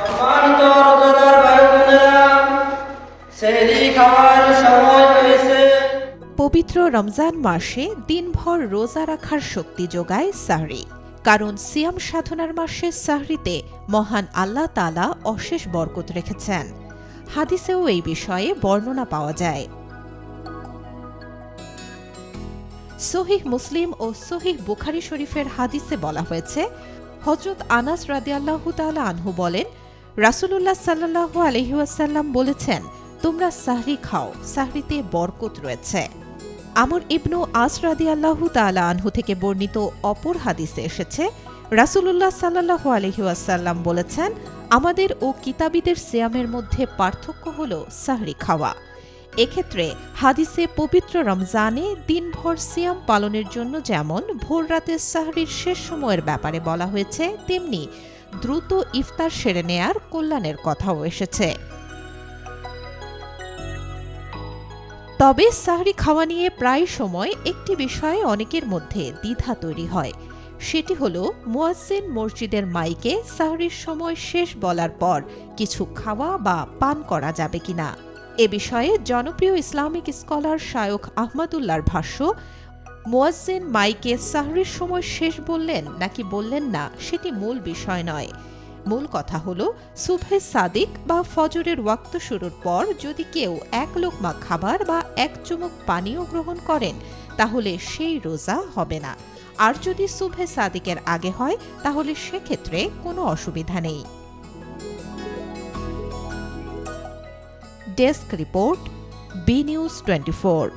সম্মানিত রোজাদার ভাই বোনেরা, সেহরি খাওয়ার সময় হয়েছে। পবিত্র রমজান মাসে দিনভর রোজা রাখার শক্তি যোগায় সাহরি। কারণ সিয়াম সাধনার মাসে সাহরিতে মহান আল্লাহ তাআলা অশেষ বরকত রেখেছেন। হাদিসেও এই বিষয়ে বর্ণনা পাওয়া যায়। সহিহ মুসলিম ও সহিহ বুখারী শরীফের হাদিসে বলা হয়েছে, হযরত আনাস রাদিয়াল্লাহু তাআলা আনহু বলেন, রাসূলুল্লাহ সাল্লাল্লাহু আলাইহি ওয়াসাল্লাম বলেছেন, তোমরা সাহরি খাও, সাহরিতে বরকত রয়েছে। আমর ইবনু আস রাদিয়াল্লাহু তাআলা আনহু থেকে বর্ণিত অপর হাদিসে এসেছে, রাসূলুল্লাহ সাল্লাল্লাহু আলাইহি ওয়াসাল্লাম বলেছেন, আমাদের ও কিতাবীদের সিয়ামের মধ্যে পার্থক্য হল সাহরি খাওয়া। এক্ষেত্রে হাদিসে পবিত্র রমজানে দিনভর সিয়াম পালনের জন্য যেমন ভোর রাতে সাহরির শেষ সময়ের ব্যাপারে বলা হয়েছে, তেমনি দ্রুত ইফতার সেরে নেয়ার কল্যাণের কথাও এসেছে। তবে সাহরি খাওয়া নিয়ে প্রায় সময় একটি বিষয়ে অনেকের মধ্যে দ্বিধা তৈরি হয়। সেটি হল মুয়াজ্জিন মসজিদের মাইকে সাহরির সময় শেষ বলার পর কিছু খাওয়া বা পান করা যাবে কিনা। এ বিষয়ে জনপ্রিয় ইসলামিক স্কলার শায়খ আহমদুল্লাহর ভাষ্য, মুয়াজ্জিন মাইকে সাহরির সময় শেষ বললেন নাকি বললেন না সেটি মূল বিষয় নয়। মূল কথা হল সুবহে সাদিক বা ফজরের ওয়াক্ত শুরুর পর যদি কেউ এক লোকমা খাবার বা এক চুমুক পানীয় গ্রহণ করেন তাহলে সেই রোজা হবে না। আর যদি সুবহে সাদিকের আগে হয় তাহলে সেক্ষেত্রে কোনো অসুবিধা নেই। Desk report, B news 24।